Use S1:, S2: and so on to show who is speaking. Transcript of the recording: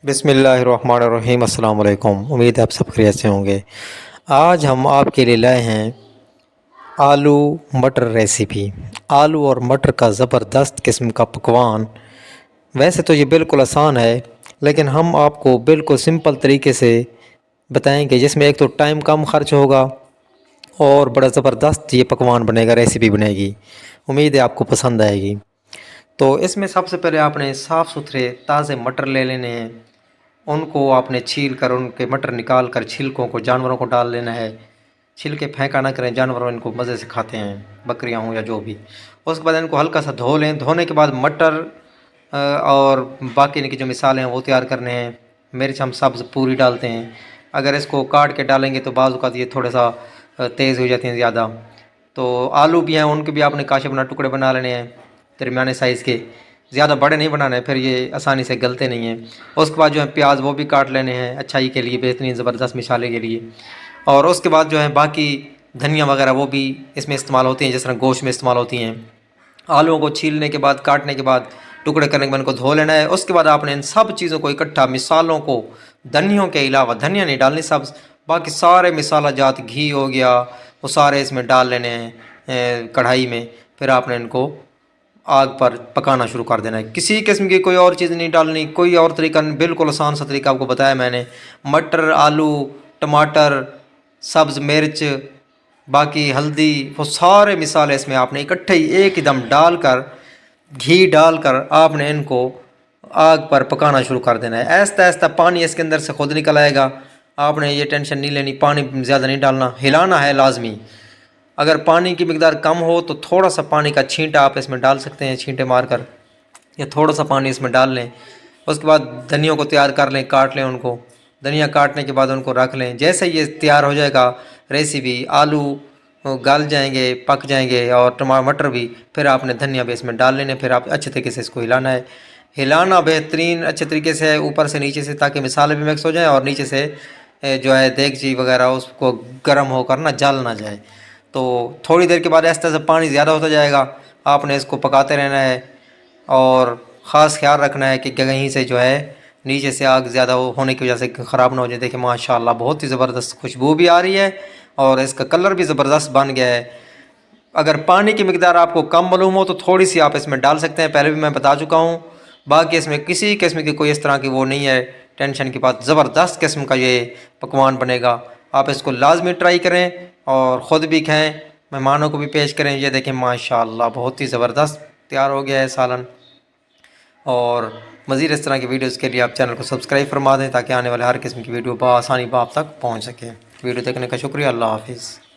S1: बिस्मिल्लाहिर्रहमानिर्रहीम। अस्सलाम वालेकुम। उम्मीद है आप सब खैरियत से होंगे। आज हम आपके लिए लाए हैं आलू मटर रेसिपी। आलू और मटर का ज़बरदस्त किस्म का पकवान। वैसे तो ये बिल्कुल आसान है, लेकिन हम आपको बिल्कुल सिंपल तरीके से बताएंगे, जिसमें एक तो टाइम कम खर्च होगा और बड़ा ज़बरदस्त ये पकवान बनेगा, रेसिपी बनेगी। उम्मीद है आपको पसंद आएगी। तो इसमें सबसे पहले आपने साफ़ सुथरे ताज़े मटर ले लेने हैं। उनको आपने छील कर, उनके मटर निकाल कर छिलकों को जानवरों को डाल लेना है। छिलके फेंका ना करें, जानवर इनको मज़े से खाते हैं, बकरियां हों या जो भी। उसके बाद इनको हल्का सा धो लें। धोने के बाद मटर और बाकी इनकी जो मिसालें हैं वो तैयार करने हैं। मिर्च हम सब्ज़ पूरी डालते हैं। अगर इसको काट के डालेंगे तो बाज़ औक़ात ये थोड़ा सा तेज़ हो जाते हैं ज़्यादा। तो आलू भी हैं, उनके भी आपने काशे बना टुकड़े बना लेने हैं, दरमियाने साइज़ के। ज़्यादा बड़े नहीं बनाने हैं, फिर ये आसानी से गलते नहीं हैं। उसके बाद जो है प्याज वो भी काट लेने हैं, अच्छाई के लिए, बेहतरीन ज़बरदस्त मिसाले के लिए। और उसके बाद जो है बाकी धनिया वगैरह वो भी इसमें इस्तेमाल होती हैं, जिस तरह गोश्त में इस्तेमाल होती हैं। आलूओं को छीलने के बाद, काटने के बाद, टुकड़े करने के बाद इनको धो लेना है। उसके बाद आपने इन सब चीज़ों को इकट्ठा, मिसालों को, धनियों के अलावा, धनिया नहीं डालनी सब, बाकी सारे मिसाला जात, घी हो गया, वो सारे इसमें डाल लेने हैं कढ़ाई में। फिर आपने इनको आग पर पकाना शुरू कर देना है। किसी किस्म की कोई और चीज़ नहीं डालनी, कोई और तरीका नहीं, बिल्कुल आसान सा तरीका आपको बताया मैंने। मटर, आलू, टमाटर, सब्ज़ मिर्च, बाकी हल्दी, वो सारे मिसाले इसमें आपने इकट्ठे ही एकदम डालकर, घी डालकर आपने इनको आग पर पकाना शुरू कर देना है। आहिस्ता आहिस्ता पानी इसके अंदर से खुद निकल आएगा। आपने ये टेंशन नहीं लेनी, पानी ज़्यादा नहीं डालना, हिलाना है लाजमी। अगर पानी की मिकदार कम हो तो थोड़ा सा पानी का छींटा आप इसमें डाल सकते हैं, छींटे मारकर, या थोड़ा सा पानी इसमें डाल लें। उसके बाद धनिया को तैयार कर लें, काट लें उनको। धनिया काटने के बाद उनको रख लें। जैसे ये तैयार हो जाएगा रेसिपी, आलू गल जाएंगे, पक जाएंगे, और टमाटर भी, फिर आपने धनिया भी इसमें डाल लेने। फिर आप अच्छे तरीके से इसको हिलाना है। हिलाना बेहतरीन अच्छे तरीके से, ऊपर से नीचे से, ताकि मिसाले भी मिक्स हो जाए और नीचे से जो है देगची वगैरह उसको गर्म होकर ना जल ना जाए। तो थोड़ी देर के बाद ऐसा से पानी ज़्यादा होता जाएगा। आपने इसको पकाते रहना है और ख़ास ख्याल रखना है कि कहीं से जो है नीचे से आग ज़्यादा होने की वजह से ख़राब ना हो जाए। देखिए माशाल्लाह बहुत ही ज़बरदस्त खुशबू भी आ रही है और इसका कलर भी ज़बरदस्त बन गया है। अगर पानी की मिकदार आपको कम मालूम हो तो थोड़ी सी आप इसमें डाल सकते हैं, पहले भी मैं बता चुका हूँ। बाकी इसमें किसी किस्म की कोई इस तरह की वो नहीं है, टेंशन की बात। ज़बरदस्त किस्म का ये पकवान बनेगा। आप इसको लाजमी ट्राई करें और ख़ुद भी खाएं, मेहमानों को भी पेश करें। ये देखें माशाल्लाह बहुत ही ज़बरदस्त तैयार हो गया है सालन। और मज़ीद इस तरह की वीडियोज़ के लिए आप चैनल को सब्सक्राइब फरमा दें, ताकि आने वाले हर किस्म की वीडियो बआसानी आप तक पहुँच सके। वीडियो देखने का शुक्रिया। अल्लाह हाफिज़।